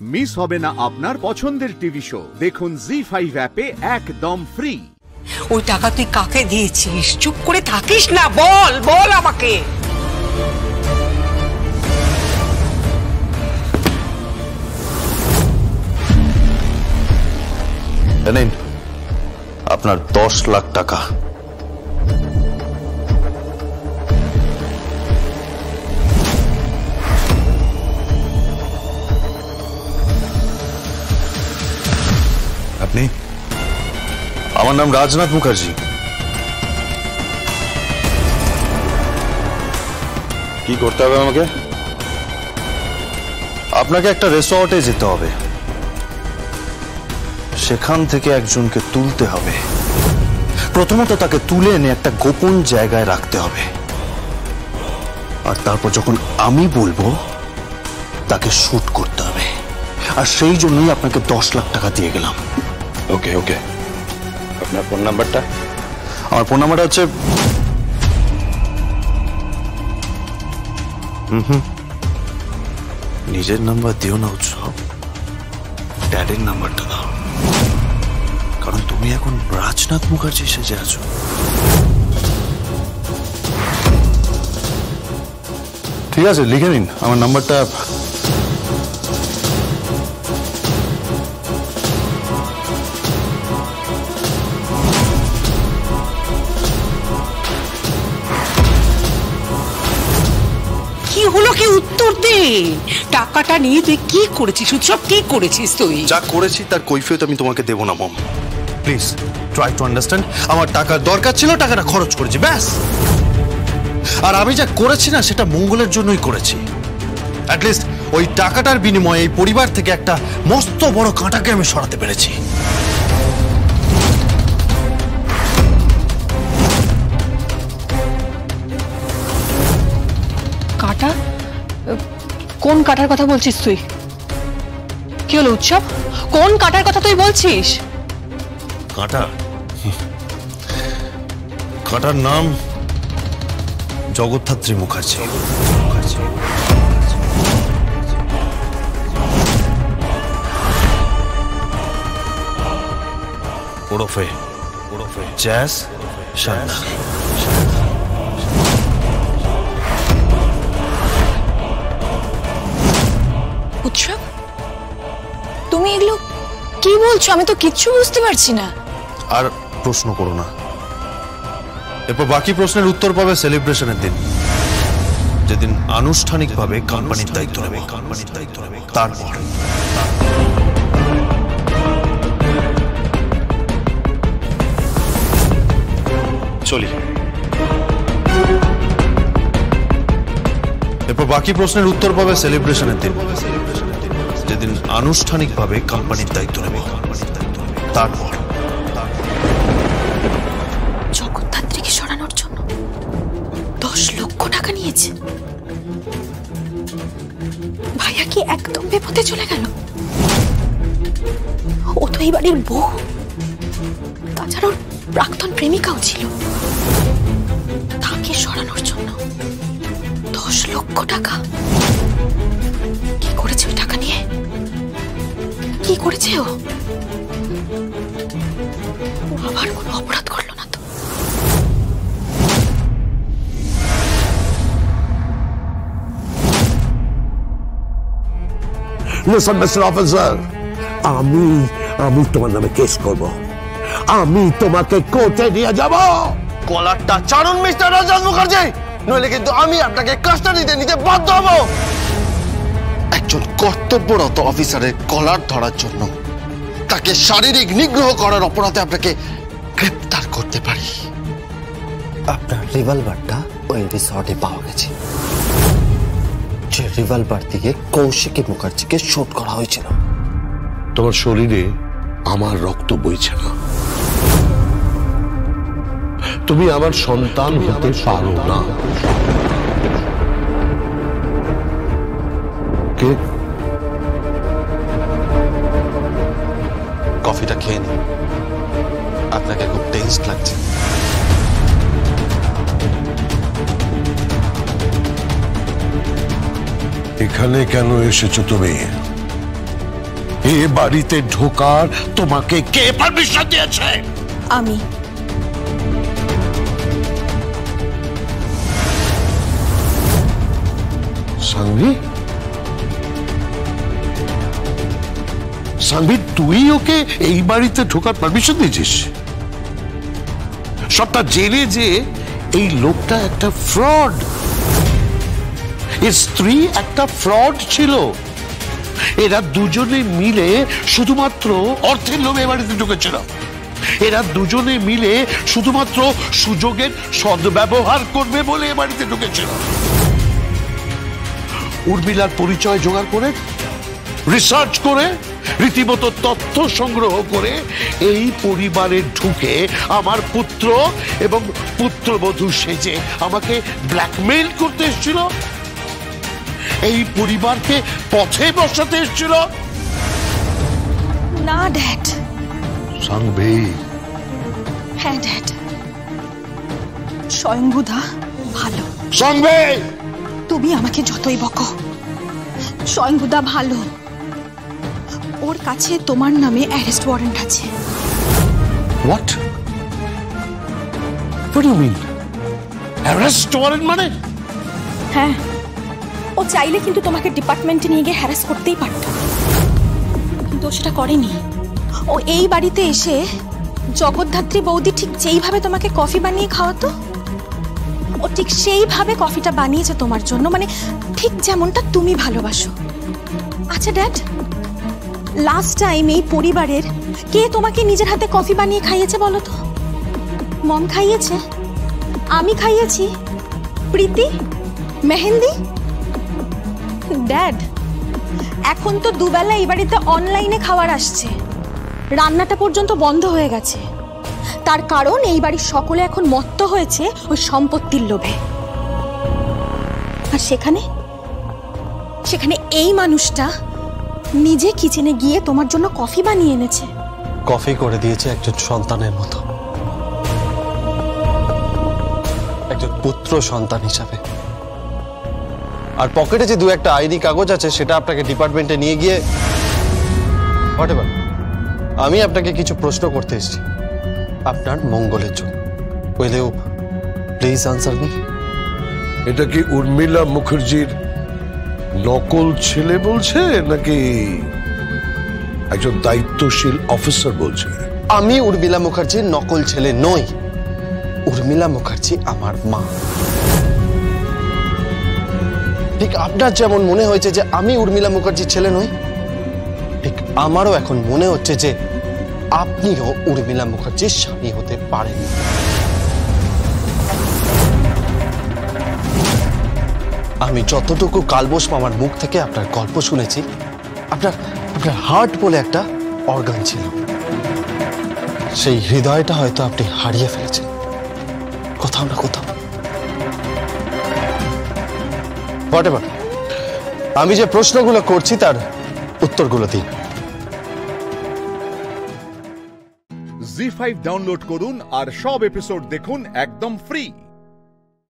Miss হবে না আপনার পছন্দের টিভি শো। দেখুন জি5 অ্যাপে একদম ফ্রি। ওই টাকা তুই কাকে দিয়েছিস? চুপ করে থাকিস না, বল বল আমাকে। নিন আপনার 10 লাখ টাকা। আপনি? আমার নাম রাজনাথ মুখার্জি। কি করতে হবে আমাকে? আপনাকে একটা রিসর্টে যেতে হবে, সেখান থেকে একজনকে তুলতে হবে। প্রথমত তাকে তুলে এনে একটা গোপন জায়গায় রাখতে হবে, আর তারপর যখন আমি বলবো তাকে শুট করতে হবে। আর সেই জন্যই আপনাকে 10 লাখ টাকা দিয়ে গেলাম। ওকে ওকে, আপনার ফোন নাম্বারটা? আমার ফোন নাম্বারটা হচ্ছে নিজের নাম্বার দিও না উৎসব, ড্যাডের নাম্বারটা দাও, কারণ তুমি এখন রাজনাথ মুখার্জি সেজে আছো। ঠিক আছে, লিখে নিন আমার নাম্বারটা। কি হলো, কি উত্তর দে। টাকাটা নিয়ে তুই কি করেছিস উৎসব? কি করেছিস তুই? যা করেছি তার কৈফিয়ত আমি তোমাকে দেব না mom. Please try to understand. আমার টাকার দরকার ছিল, টাকাটা খরচ করেছি, ব্যাস। আর আমি যা করেছি না, সেটা মঙ্গলের জন্যই করেছি। অ্যাটলিস্ট ওই টাকাটার বিনিময়ে এই পরিবার থেকে একটা মস্ত বড় কাঁটাকে আমি সরাতে পেরেছি। কাঁটা? কোন কাঁটার কথা বলছিস তুই? কি হলো উৎসব, কোন কাঁটার কথা তুই বলছিস? কাঁটা? কাঁটার নাম জগদ্ধাত্রী মুখার্জি। ওরফে জ্যাজ সান্না। উৎসব, তুমি এগুলো কি বলছো? আমি তো কিচ্ছু বুঝতে পারছি না। আর প্রশ্ন করো না, এরপর বাকি প্রশ্নের উত্তর পাবে সেলিব্রেশনের দিন, যেদিন আনুষ্ঠানিকভাবে কোম্পানির দায়িত্ব নেবে। তারপর চলি। এরপর বাকি প্রশ্নের উত্তর পাবে সেলিব্রেশনের দিন, যেদিন আনুষ্ঠানিকভাবে কোম্পানির দায়িত্ব নেবে। তারপর জগদ্ধাত্রীকে সরানোর জন্য 10 লক্ষ টাকা নিয়েছে। ভাইয়া কি একদম বিপদে চলে গেল? ও তো এই বাড়ির বউ, তাছাড়া ওর প্রাক্তন প্রেমিকাও ছিল। তাকে সরানোর জন্য 10 লক্ষ টাকা। কি করেছে ওই টাকা নিয়ে? কি করেছে ও? আবার কোনো অপরাধ করলো না তো? Listen, Mr. Officer, আমি তোমার নামে কেস করব। আমি তোমাকে কোর্টে নিয়ে যাব। কলারটা ছাড়ুন মিস্টার রাজনাথ মুখার্জি, নইলে কিন্তু আমি আপনাকে কাস্টাডিতে নিতে বাধ্য হব। একজন কর্তব্যরত অফিসারের কলার ধরার জন্য তাকে শারীরিক নিগ্রহ করার অপরাধে আপনাকে গ্রেফতার করতে পারি। আপনার রিভলভারটা ওই রিসর্টে পাওয়া গেছে, যে রিভলভার দিয়ে কৌশিকী মুখার্জিকে শুট করা হয়েছিল। তোমার শরীরে আমার রক্ত বইছে না, তুমি আমার সন্তান হতে পারো না। কে? কফিটা খেয়ে নিন, আপনাকে খুব টেস্ট লাগছে। এখানে কেন এসেছো তুমি? এ বাড়িতে ঢোকার তোমাকে কে পারমিশন দিয়েছে? আমি। সানভি, সানভি, তুই ওকে এই বাড়িতে ঢোকার পারমিশন দিয়েছিস? সবটা জেনে যে এই লোকটা একটা ফ্রড, এর স্ত্রী একটা ফ্রড ছিল, এরা দুজনে মিলে শুধুমাত্র অর্থের লোভে এ বাড়িতে ঢুকেছিল, এরা দুজনে মিলে শুধুমাত্র সুযোগের সদ্ব্যবহার করবে বলে এ বাড়িতে ঢুকেছিল। উর্মিলার পরিচয় জোগাড় করে, রিসার্চ করে, রীতিমতো তথ্য সংগ্রহ করে এই পরিবারে ঢুকে আমার পুত্র এবং পুত্রবধূ সেজে আমাকে ব্ল্যাকমেইল করতে এসেছিল, এই পরিবারকে পথে বসাতে এসেছিল। না ড্যাড। সানভি। হ্যাঁ ড্যাড, স্বয়ংভূদা ভালো। সানভি, তুমি আমাকে যতই বকো, স্বয়ংভূদা ভালো। ওর কাছে তোমার নামে অ্যারেস্ট ওয়ারেন্ট আছে। What? What do you mean? Arrest warrant মানে? হ্যাঁ, ও চাইলে কিন্তু তোমাকে ডিপার্টমেন্টে নিয়ে গিয়ে হ্যারাস করতেই পারত, কিন্তু ও সেটা করেনি। ও এই বাড়িতে এসে জগদ্ধাত্রী বৌদি ঠিক যেইভাবে তোমাকে কফি বানিয়ে খাওয়াতো, ও ঠিক সেইভাবে কফিটা বানিয়েছে তোমার জন্য, মানে ঠিক যেমনটা তুমি ভালোবাসো। আচ্ছা ড্যাড, লাস্ট টাইম এই পরিবারের কে তোমাকে নিজের হাতে কফি বানিয়ে খাইয়েছে বলো তো? মম খাইয়েছে, আমি খাইয়েছি, প্রীতি, মেহেন্দি। ড্যাড, এখন তো দুবেলা এই বাড়িতে অনলাইনে খাবার আসছে, রান্নাটা পর্যন্ত বন্ধ হয়ে গেছে। তার কারণ এই বাড়ির সকলে এখন মত্ত হয়েছে ওই সম্পত্তির লোভে। আর সেখানে সেখানে এই মানুষটা নিজে কিচেনে গিয়ে তোমার জন্য কফি বানিয়ে এনেছে। কফি করে দিয়েছে একজন সন্তানের মতো, একজন পুত্র সন্তান হিসাবে। আর পকেটে যে দু একটা আইডি কাগজ আছে সেটা আপনাকে ডিপার্টমেন্টে নিয়ে গিয়ে হোয়াটএভার। আমি আপনাকে কিছু প্রশ্ন করতে এসেছি আপনার মঙ্গলের জন্য। Will you please answer me? এটা কি উর্মিলা মুখার্জির নকল ছেলে বলছে নাকি একজন দায়িত্বশীল অফিসার বলছে? আমি উর্মিলা মুখার্জির নকল ছেলে নই। উর্মিলা মুখার্জি আমার মা। ঠিক আপনার যেমন মনে হয়েছে যে আমি উর্মিলা মুখার্জির ছেলে নই, ঠিক আমারও এখন মনে হচ্ছে যে আপনিও উর্মিলা মুখার্জির স্বামী হতে পারেন। আমি যতটুকু কালবোস মামার মুখ থেকে আপনার গল্প শুনেছি, আপনার হার্ট বলে একটা অর্গান ছিল, সেই হৃদয়টা হয়তো আপনি হারিয়ে ফেলেছেন কোথাও না কোথাও। হোয়াটএভার, আমি যে প্রশ্নগুলো করছি তার উত্তরগুলো দিন। জি5 ডাউনলোড করুন আর সব এপিসোড দেখুন একদম ফ্রি।